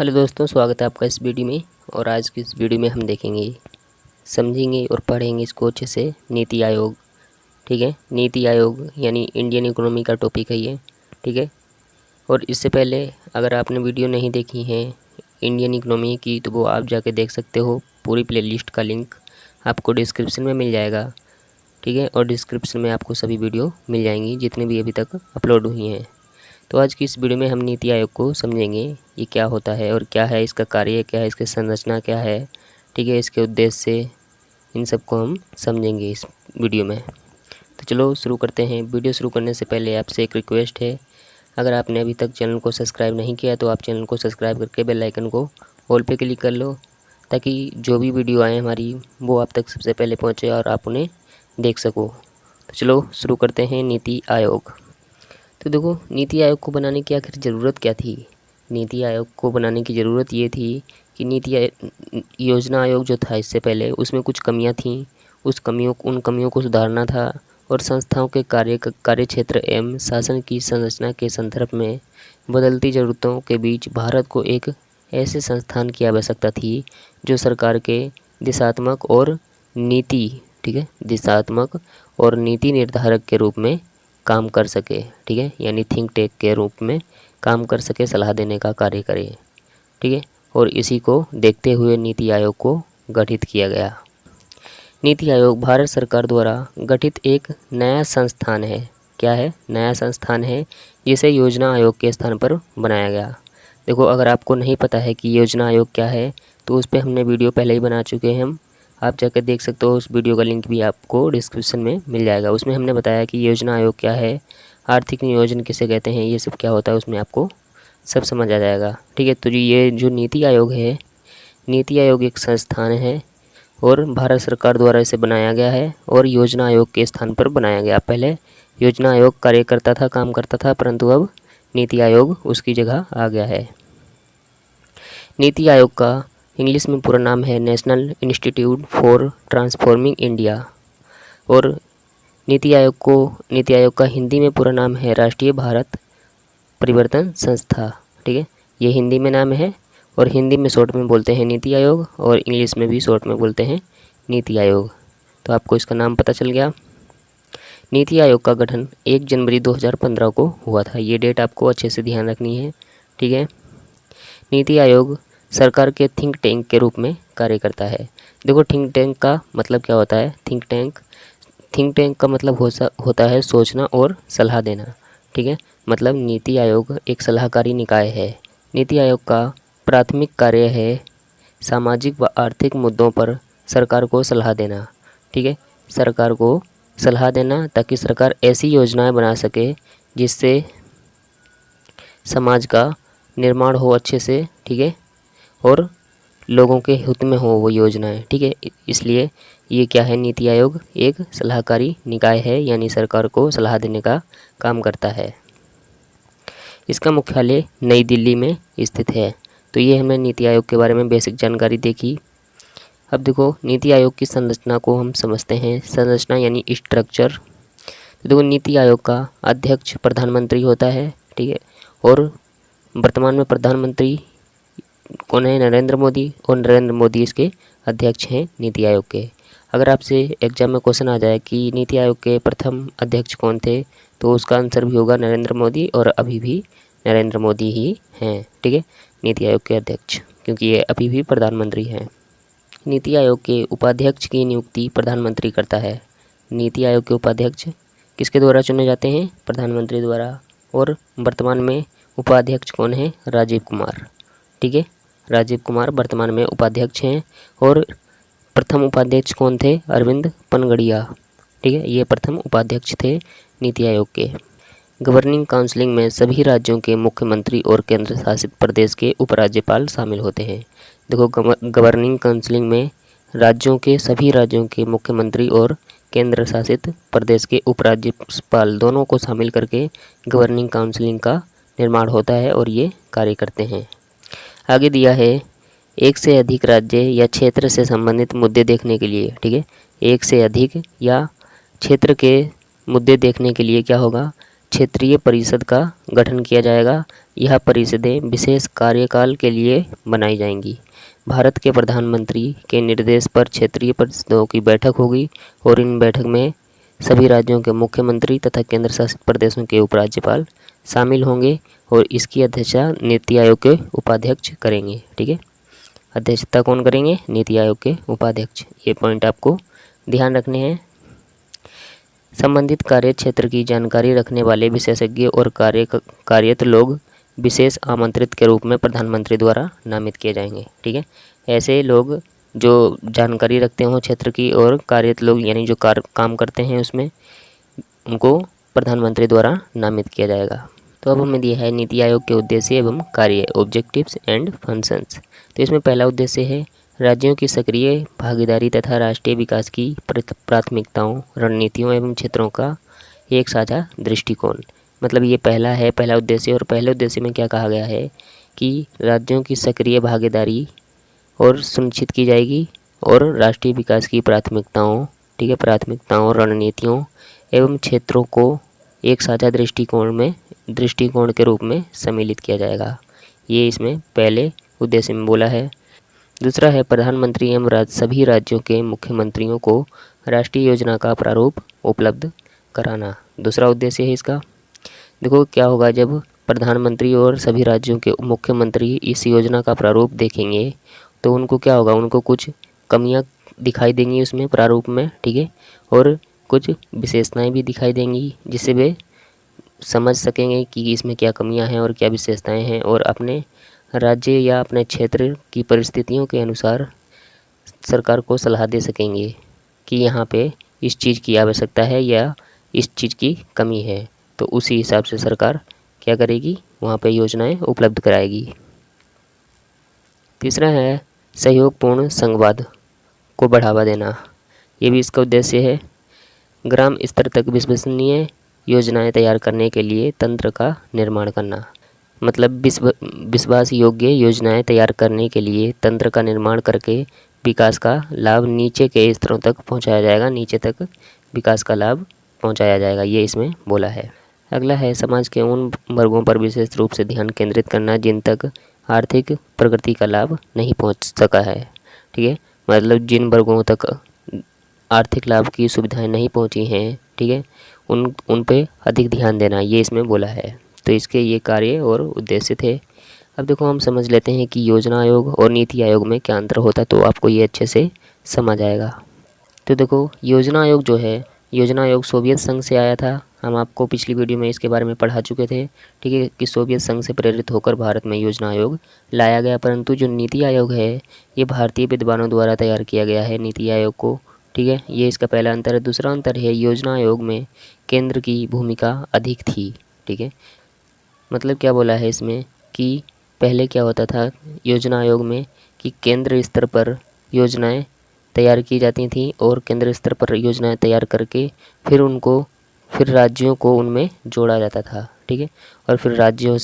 Hello दोस्तों, स्वागत है आपका इस वीडियो में। और आज की इस वीडियो में हम देखेंगे, समझेंगे और पढ़ेंगे इसको अच्छे से। नीति आयोग, ठीक है। नीति आयोग यानी इंडियन इकोनॉमी का टॉपिक है ये, ठीक है। और इससे पहले अगर आपने वीडियो नहीं देखी है इंडियन इकोनॉमी की तो वो आप जाके देख सकते हो। पूरी प्लेलिस्ट का लिंक आपको डिस्क्रिप्शन में मिल जाएगा, ठीक है। और डिस्क्रिप्शन में आपको सभी वीडियो मिल जाएंगी जितनी भी अभी तक अपलोड हुई हैं। तो आज की इस वीडियो में हम नीति आयोग को समझेंगे, ये क्या होता है और क्या है इसका कार्य, क्या है इसकी संरचना, क्या है, ठीक है, इसके उद्देश्य, इन सब को हम समझेंगे इस वीडियो में। तो चलो शुरू करते हैं। वीडियो शुरू करने से पहले आपसे एक रिक्वेस्ट है, अगर आपने अभी तक चैनल को सब्सक्राइब नहीं किया तो आप चैनल को सब्सक्राइब करके बेल आइकन को ऑल पे क्लिक कर लो, ताकि जो भी वीडियो आए हमारी वो आप तक सबसे पहले पहुँचे और आप उन्हें देख सको। तो चलो शुरू करते हैं। नीति आयोग। तो देखो, नीति आयोग को बनाने की आखिर ज़रूरत क्या थी। नीति आयोग को बनाने की ज़रूरत ये थी कि योजना आयोग जो था इससे पहले उसमें कुछ कमियां थीं। उन कमियों को सुधारना था और संस्थाओं के कार्य क्षेत्र एवं शासन की संरचना के संदर्भ में बदलती ज़रूरतों के बीच भारत को एक ऐसे संस्थान की आवश्यकता थी जो सरकार के दिशात्मक और नीति ठीक है दिशात्मक और नीति निर्धारक के रूप में काम कर सके, ठीक है, यानी थिंक टैंक के रूप में काम कर सके, सलाह देने का कार्य करे, ठीक है। और इसी को देखते हुए नीति आयोग को गठित किया गया। नीति आयोग भारत सरकार द्वारा गठित एक नया संस्थान है। क्या है? नया संस्थान है जिसे योजना आयोग के स्थान पर बनाया गया। देखो, अगर आपको नहीं पता है कि योजना आयोग क्या है तो उस पर हमने वीडियो पहले ही बना चुके हैं, आप जाकर देख सकते हो। उस वीडियो का लिंक भी आपको डिस्क्रिप्शन में मिल जाएगा। उसमें हमने बताया कि योजना आयोग क्या है, आर्थिक नियोजन किसे कहते हैं, ये सब क्या होता है, उसमें आपको सब समझ आ जाएगा, ठीक है। तो ये जो नीति आयोग है, नीति आयोग एक संस्थान है और भारत सरकार द्वारा इसे बनाया गया है और योजना आयोग के स्थान पर बनाया गया। पहले योजना आयोग कार्य करता था, काम करता था, परंतु अब नीति आयोग उसकी जगह आ गया है। नीति आयोग का इंग्लिश में पूरा नाम है national institute for transforming India. और नीति आयोग का हिंदी में पूरा नाम है राष्ट्रीय भारत परिवर्तन संस्था, ठीक है। ये हिंदी में नाम है और हिंदी में शॉर्ट में बोलते हैं नीति आयोग और इंग्लिश में भी शॉर्ट में बोलते हैं नीति आयोग। तो आपको इसका नाम पता चल गया। नीति आयोग का गठन 1 जनवरी 2015 को हुआ था। ये डेट आपको अच्छे से ध्यान रखनी है, ठीक है। नीति आयोग सरकार के थिंक टैंक के रूप में कार्य करता है। देखो, थिंक टैंक का मतलब क्या होता है। थिंक टैंक का मतलब होता है सोचना और सलाह देना, ठीक है। मतलब नीति आयोग एक सलाहकारी निकाय है। नीति आयोग का प्राथमिक कार्य है सामाजिक व आर्थिक मुद्दों पर सरकार को सलाह देना, ठीक है। सरकार को सलाह देना ताकि सरकार ऐसी योजनाएं बना सके जिससे समाज का निर्माण हो अच्छे से, ठीक है, और लोगों के हित में हो वो योजनाएं, ठीक है। इसलिए ये क्या है, नीति आयोग एक सलाहकारी निकाय है, यानी सरकार को सलाह देने का काम करता है। इसका मुख्यालय नई दिल्ली में स्थित है। तो ये हमने नीति आयोग के बारे में बेसिक जानकारी देखी। अब देखो, नीति आयोग की संरचना को हम समझते हैं। संरचना यानी स्ट्रक्चर। तो देखो, नीति आयोग का अध्यक्ष प्रधानमंत्री होता है, ठीक है। और वर्तमान में प्रधानमंत्री कौन है? नरेंद्र मोदी। और नरेंद्र मोदी इसके अध्यक्ष हैं नीति आयोग के। अगर आपसे एग्जाम में क्वेश्चन आ जाए कि नीति आयोग के प्रथम अध्यक्ष कौन थे, तो उसका आंसर भी होगा नरेंद्र मोदी, और अभी भी नरेंद्र मोदी ही हैं, ठीक है, नीति आयोग के अध्यक्ष, क्योंकि ये अभी भी प्रधानमंत्री हैं। नीति आयोग के उपाध्यक्ष की नियुक्ति प्रधानमंत्री करता है। नीति आयोग के उपाध्यक्ष किसके द्वारा चुने जाते हैं? प्रधानमंत्री द्वारा। और वर्तमान में उपाध्यक्ष कौन है? राजीव कुमार, ठीक है। राजीव कुमार वर्तमान में उपाध्यक्ष हैं। और प्रथम उपाध्यक्ष कौन थे? अरविंद पनगड़िया, ठीक है, ये प्रथम उपाध्यक्ष थे नीति आयोग के। गवर्निंग काउंसिलिंग में सभी राज्यों के मुख्यमंत्री और केंद्र शासित प्रदेश के उपराज्यपाल शामिल होते हैं। देखो, गवर्निंग काउंसिलिंग में सभी राज्यों के मुख्यमंत्री और केंद्र शासित प्रदेश के उपराज्यपाल दोनों को शामिल करके गवर्निंग काउंसिलिंग का निर्माण होता है और ये कार्य करते हैं। आगे दिया है, एक से अधिक राज्य या क्षेत्र से संबंधित मुद्दे देखने के लिए, ठीक है, एक से अधिक या क्षेत्र के मुद्दे देखने के लिए क्या होगा? क्षेत्रीय परिषद का गठन किया जाएगा। यह परिषदें विशेष कार्यकाल के लिए बनाई जाएंगी। भारत के प्रधानमंत्री के निर्देश पर क्षेत्रीय परिषदों की बैठक होगी और इन बैठक में सभी राज्यों के मुख्यमंत्री तथा केंद्र शासित प्रदेशों के उपराज्यपाल शामिल होंगे और इसकी अध्यक्षता नीति आयोग के उपाध्यक्ष करेंगे। ठीक है, अध्यक्षता कौन करेंगे? नीति आयोग के उपाध्यक्ष। ये पॉइंट आपको ध्यान रखने हैं। संबंधित कार्य क्षेत्र की जानकारी रखने वाले विशेषज्ञ और कार्यरत लोग विशेष आमंत्रित के रूप में प्रधानमंत्री द्वारा नामित किए जाएंगे। ठीक है, ऐसे लोग जो जानकारी रखते हों क्षेत्र की और कार्यरत लोग यानी जो काम करते हैं उसमें, उनको प्रधानमंत्री द्वारा नामित किया जाएगा। तो अब हमें दिया है नीति आयोग के उद्देश्य एवं कार्य, ऑब्जेक्टिव्स एंड फंक्शंस। तो इसमें पहला उद्देश्य है राज्यों की सक्रिय भागीदारी तथा राष्ट्रीय विकास की प्राथमिकताओं, रणनीतियों एवं क्षेत्रों का एक साझा दृष्टिकोण। मतलब ये पहला उद्देश्य। और पहले उद्देश्य में क्या कहा गया है कि राज्यों की सक्रिय भागीदारी और सुनिश्चित की जाएगी और राष्ट्रीय विकास की प्राथमिकताओं, ठीक है, प्राथमिकताओं, रणनीतियों एवं क्षेत्रों को एक साझा दृष्टिकोण के रूप में सम्मिलित किया जाएगा। ये इसमें पहले उद्देश्य में बोला है। दूसरा है प्रधानमंत्री एवं सभी राज्यों के मुख्यमंत्रियों को राष्ट्रीय योजना का प्रारूप उपलब्ध कराना। दूसरा उद्देश्य है इसका। देखो क्या होगा, जब प्रधानमंत्री और सभी राज्यों के मुख्यमंत्री इस योजना का प्रारूप देखेंगे तो उनको क्या होगा, उनको कुछ कमियां दिखाई देंगी उसमें प्रारूप में। ठीक है, और कुछ विशेषताएं भी दिखाई देंगी जिससे वे समझ सकेंगे कि इसमें क्या कमियां हैं और क्या विशेषताएं हैं और अपने राज्य या अपने क्षेत्र की परिस्थितियों के अनुसार सरकार को सलाह दे सकेंगे कि यहाँ पे इस चीज़ की आवश्यकता है या इस चीज़ की कमी है। तो उसी हिसाब से सरकार क्या करेगी, वहाँ पे योजनाएं उपलब्ध कराएगी। तीसरा है सहयोगपूर्ण संवाद को बढ़ावा देना। ये भी इसका उद्देश्य है। ग्राम स्तर तक विश्वसनीय योजनाएं तैयार करने के लिए तंत्र का निर्माण करना। मतलब विश्वास योग्य योजनाएं तैयार करने के लिए तंत्र का निर्माण करके विकास का लाभ नीचे के स्तरों तक पहुंचाया जाएगा, नीचे तक विकास का लाभ पहुंचाया जाएगा, ये इसमें बोला है। अगला है समाज के उन वर्गों पर विशेष रूप से ध्यान केंद्रित करना जिन तक आर्थिक प्रगति का लाभ नहीं पहुंच सका है। ठीक है, मतलब जिन वर्गों तक आर्थिक लाभ की सुविधाएं नहीं पहुंची हैं, ठीक है, उन पे अधिक ध्यान देना, ये इसमें बोला है। तो इसके ये कार्य और उद्देश्य थे। अब देखो हम समझ लेते हैं कि योजना आयोग और नीति आयोग में क्या अंतर होता है, तो आपको ये अच्छे से समझ आएगा। तो देखो योजना आयोग जो है, योजना आयोग सोवियत संघ से आया था। हम आपको पिछली वीडियो में इसके बारे में पढ़ा चुके थे, ठीक है, कि सोवियत संघ से प्रेरित होकर भारत में योजना आयोग लाया गया। परंतु जो नीति आयोग है ये भारतीय विद्वानों द्वारा तैयार किया गया है नीति आयोग को। ठीक है, ये इसका पहला अंतर है। दूसरा अंतर है योजना आयोग में केंद्र की भूमिका अधिक थी। ठीक है, मतलब क्या बोला है इसमें कि पहले क्या होता था योजना आयोग में कि केंद्र स्तर पर योजनाएं तैयार की जाती थी और केंद्र स्तर पर योजनाएं तैयार करके फिर राज्यों को उनमें जोड़ा जाता था। ठीक है, और फिर राज्यों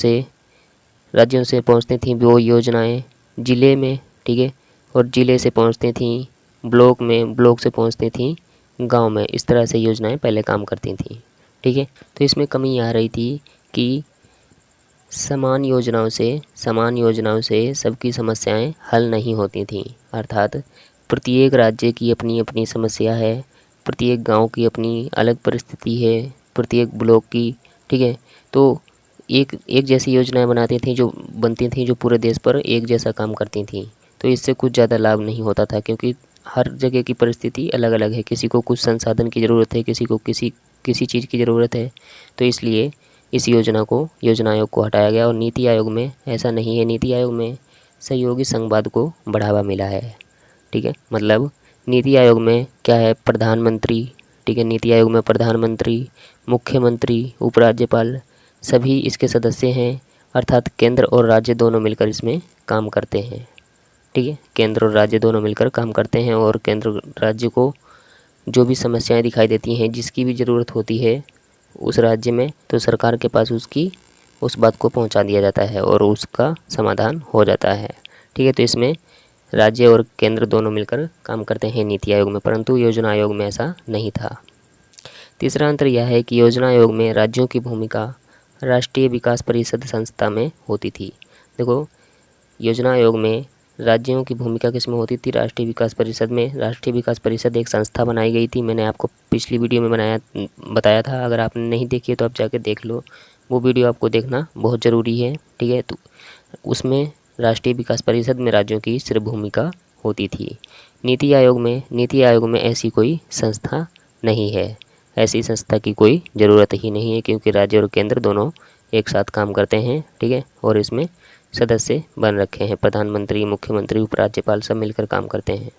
से पहुंचती थी वो योजनाएं ज़िले में। ठीक है, और ज़िले से पहुंचती थी ब्लॉक में, ब्लॉक से पहुंचती थी गांव में। इस तरह से योजनाएं पहले काम करती थी। ठीक है, तो इसमें कमी आ रही थी कि समान योजनाओं से सबकी समस्याएं हल नहीं होती थीं। अर्थात प्रत्येक राज्य की अपनी अपनी समस्या है, प्रत्येक गांव की अपनी अलग परिस्थिति है, प्रत्येक ब्लॉक की। ठीक है, तो एक जैसी योजनाएं बनती थी जो पूरे देश पर एक जैसा काम करती थी। तो इससे कुछ ज़्यादा लाभ नहीं होता था क्योंकि हर जगह की परिस्थिति अलग अलग है। किसी को कुछ संसाधन की ज़रूरत है, किसी को किसी चीज़ की ज़रूरत है। तो इसलिए इस योजना आयोग को हटाया गया और नीति आयोग में ऐसा नहीं है। नीति आयोग में सहयोगी संवाद को बढ़ावा मिला है। ठीक है, मतलब नीति आयोग में क्या है, प्रधानमंत्री। ठीक है, नीति आयोग में प्रधानमंत्री, मुख्यमंत्री, उपराज्यपाल सभी इसके सदस्य हैं। अर्थात केंद्र और राज्य दोनों मिलकर इसमें काम करते हैं। ठीक है, केंद्र और राज्य दोनों मिलकर काम करते हैं और केंद्र राज्य को जो भी समस्याएं दिखाई देती हैं, जिसकी भी ज़रूरत होती है उस राज्य में, तो सरकार के पास उस बात को पहुंचा दिया जाता है और उसका समाधान हो जाता है। ठीक है, तो इसमें राज्य और केंद्र दोनों मिलकर काम करते हैं नीति आयोग में, परंतु योजना आयोग में ऐसा नहीं था। तीसरा अंतर यह है कि योजना आयोग में राज्यों की भूमिका राष्ट्रीय विकास परिषद संस्था में होती थी। देखो, योजना आयोग में राज्यों की भूमिका किस में होती थी? राष्ट्रीय विकास परिषद में। राष्ट्रीय विकास परिषद एक संस्था बनाई गई थी, मैंने आपको पिछली वीडियो में बताया था। अगर आपने नहीं देखी है तो आप जाके देख लो, वो वीडियो आपको देखना बहुत ज़रूरी है, ठीक है। तो उसमें राष्ट्रीय विकास परिषद में राज्यों की सिर्फ भूमिका होती थी। नीति आयोग में ऐसी कोई संस्था नहीं है। ऐसी संस्था की कोई ज़रूरत ही नहीं है, क्योंकि राज्य और केंद्र दोनों एक साथ काम करते हैं, ठीक है। और इसमें सदस्य बन रखे हैं, प्रधानमंत्री, मुख्यमंत्री, उपराज्यपाल सब मिलकर काम करते हैं।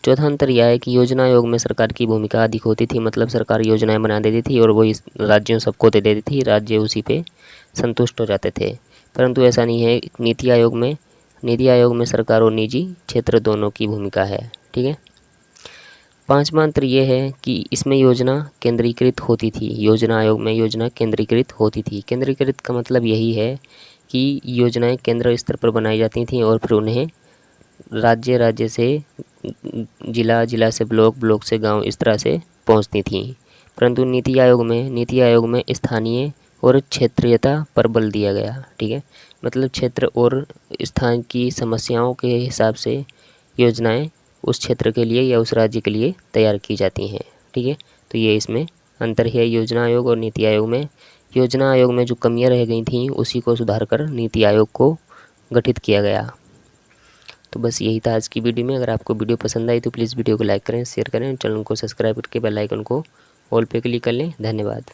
चौथा अंतर यह है कि योजना आयोग में सरकार की भूमिका अधिक होती थी, मतलब सरकार योजनाएं बना देती थी और वो इस राज्यों सबको दे देती थी, राज्य उसी पे संतुष्ट हो जाते थे। परंतु ऐसा नहीं है नीति आयोग में सरकार और निजी क्षेत्र दोनों की भूमिका है, ठीक है। पांचवा अंतर यह है कि इसमें योजना केंद्रीकृत होती थी। योजना आयोग में योजना केंद्रीकृत होती थी। केंद्रीकृत का मतलब यही है कि योजनाएं केंद्र स्तर पर बनाई जाती थीं और फिर उन्हें राज्य से जिला से ब्लॉक से गांव, इस तरह से पहुंचती थीं। परंतु नीति आयोग में स्थानीय और क्षेत्रीयता पर बल दिया गया, ठीक है। मतलब क्षेत्र और स्थान की समस्याओं के हिसाब से योजनाएं उस क्षेत्र के लिए या उस राज्य के लिए तैयार की जाती हैं, ठीक है। तो ये इसमें अंतर है योजना आयोग और नीति आयोग में। योजना आयोग में जो कमियां रह गई थीं उसी को सुधार कर नीति आयोग को गठित किया गया। तो बस यही था आज की वीडियो में। अगर आपको वीडियो पसंद आई तो प्लीज़ वीडियो को लाइक करें, शेयर करें, चैनल को सब्सक्राइब करके बेल आइकन को ऑल पे क्लिक कर लें। धन्यवाद।